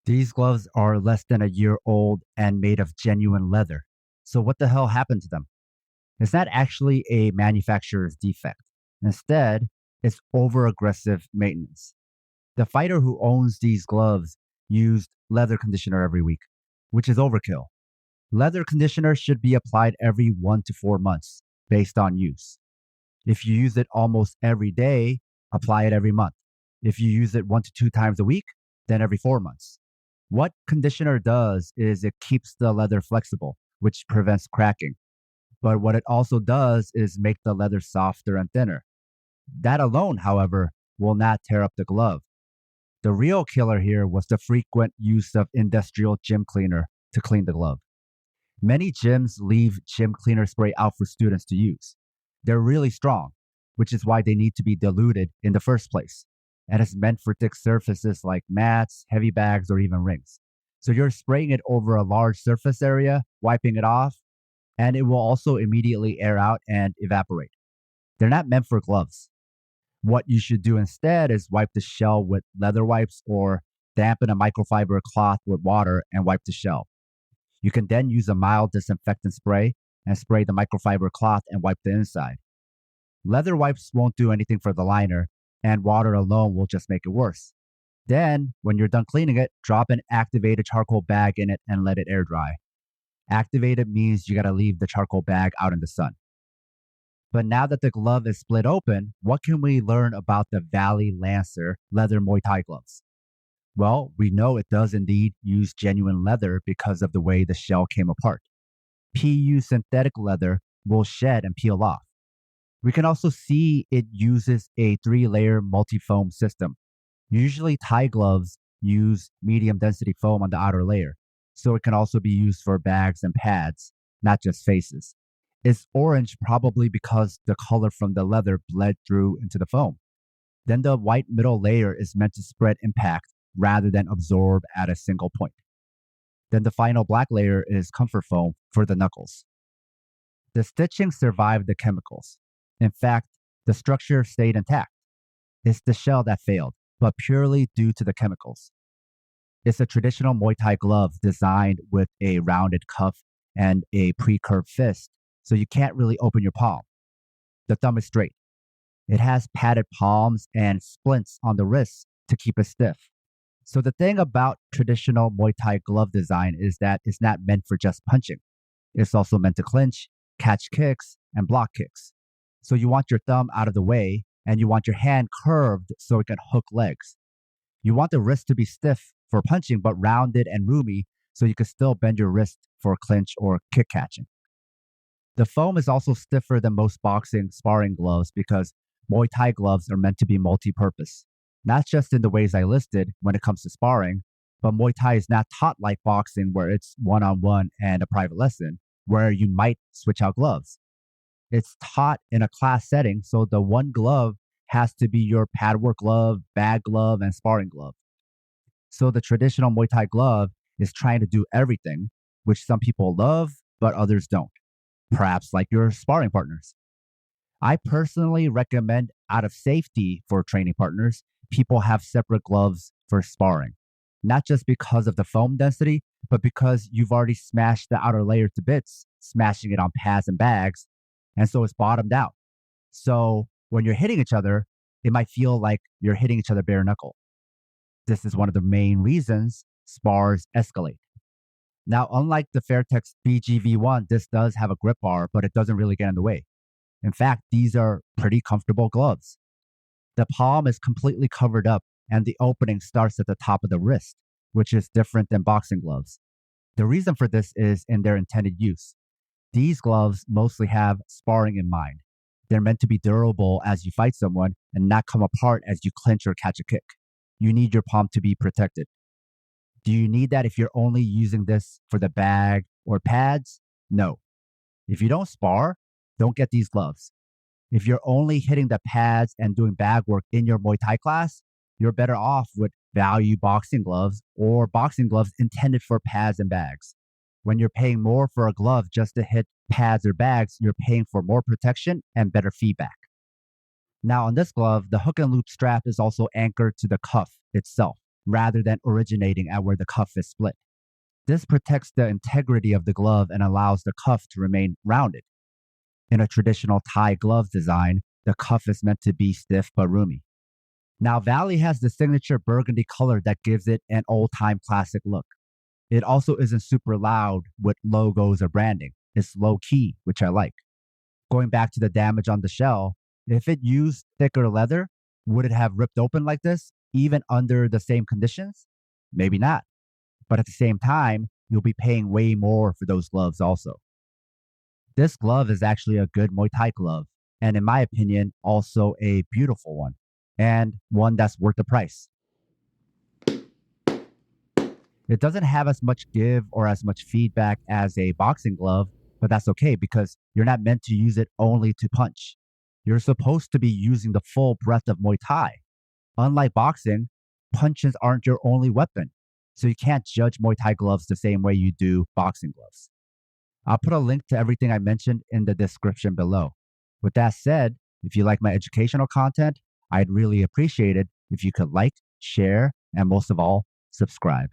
These gloves are less than a year old and made of genuine leather. So, what the hell happened to them? It's not actually a manufacturer's defect. Instead, it's over aggressive maintenance. The fighter who owns these gloves used leather conditioner every week, which is overkill. Leather conditioner should be applied every 1 to 4 months based on use. If you use it almost every day, apply it every month. If you use it 1 to 2 times a week, then every 4 months. What conditioner does is it keeps the leather flexible, which prevents cracking. But what it also does is make the leather softer and thinner. That alone, however, will not tear up the glove. The real killer here was the frequent use of industrial gym cleaner to clean the glove. Many gyms leave gym cleaner spray out for students to use. They're really strong, which is why they need to be diluted in the first place. And it's meant for thick surfaces like mats, heavy bags, or even rings. So you're spraying it over a large surface area, wiping it off, and it will also immediately air out and evaporate. They're not meant for gloves. What you should do instead is wipe the shell with leather wipes or dampen a microfiber cloth with water and wipe the shell. You can then use a mild disinfectant spray and spray the microfiber cloth and wipe the inside. Leather wipes won't do anything for the liner, and water alone will just make it worse. Then, when you're done cleaning it, drop an activated charcoal bag in it and let it air dry. Activated means you gotta leave the charcoal bag out in the sun. But now that the glove is split open, what can we learn about the Vali Lancer leather Muay Thai gloves? Well, we know it does indeed use genuine leather because of the way the shell came apart. PU synthetic leather will shed and peel off. We can also see it uses a 3-layer multi-foam system. Usually Thai gloves use medium density foam on the outer layer, so it can also be used for bags and pads, not just faces. It's orange probably because the color from the leather bled through into the foam. Then the white middle layer is meant to spread impact rather than absorb at a single point. Then the final black layer is comfort foam for the knuckles. The stitching survived the chemicals. In fact, the structure stayed intact. It's the shell that failed, but purely due to the chemicals. It's a traditional Muay Thai glove designed with a rounded cuff and a pre-curved fist, so you can't really open your palm. The thumb is straight. It has padded palms and splints on the wrists to keep it stiff. So the thing about traditional Muay Thai glove design is that it's not meant for just punching. It's also meant to clinch, catch kicks, and block kicks. So you want your thumb out of the way, and you want your hand curved so it can hook legs. You want the wrist to be stiff for punching, but rounded and roomy so you can still bend your wrist for clinch or kick catching. The foam is also stiffer than most boxing sparring gloves because Muay Thai gloves are meant to be multi-purpose. Not just in the ways I listed when it comes to sparring, but Muay Thai is not taught like boxing where it's one-on-one and a private lesson, where you might switch out gloves. It's taught in a class setting, so the one glove has to be your pad work glove, bag glove, and sparring glove. So the traditional Muay Thai glove is trying to do everything, which some people love, but others don't. Perhaps like your sparring partners. I personally recommend, out of safety for training partners, people have separate gloves for sparring. Not just because of the foam density, but because you've already smashed the outer layer to bits, smashing it on pads and bags, and so it's bottomed out. So when you're hitting each other, it might feel like you're hitting each other bare knuckle. This is one of the main reasons spars escalate. Now, unlike the Fairtex BGV1, this does have a grip bar, but it doesn't really get in the way. In fact, these are pretty comfortable gloves. The palm is completely covered up and the opening starts at the top of the wrist, which is different than boxing gloves. The reason for this is in their intended use. These gloves mostly have sparring in mind. They're meant to be durable as you fight someone and not come apart as you clinch or catch a kick. You need your palm to be protected. Do you need that if you're only using this for the bag or pads? No. If you don't spar, don't get these gloves. If you're only hitting the pads and doing bag work in your Muay Thai class, you're better off with value boxing gloves or boxing gloves intended for pads and bags. When you're paying more for a glove just to hit pads or bags, you're paying for more protection and better feedback. Now on this glove, the hook and loop strap is also anchored to the cuff itself, rather than originating at where the cuff is split. This protects the integrity of the glove and allows the cuff to remain rounded. In a traditional Thai glove design, the cuff is meant to be stiff but roomy. Now, Valley has the signature burgundy color that gives it an old time classic look. It also isn't super loud with logos or branding. It's low key, which I like. Going back to the damage on the shell, if it used thicker leather, would it have ripped open like this, even under the same conditions? Maybe not. But at the same time, you'll be paying way more for those gloves also. This glove is actually a good Muay Thai glove, and in my opinion, also a beautiful one, and one that's worth the price. It doesn't have as much give or as much feedback as a boxing glove, but that's okay because you're not meant to use it only to punch. You're supposed to be using the full breadth of Muay Thai. Unlike boxing, punches aren't your only weapon, so you can't judge Muay Thai gloves the same way you do boxing gloves. I'll put a link to everything I mentioned in the description below. With that said, if you like my educational content, I'd really appreciate it if you could like, share, and most of all, subscribe.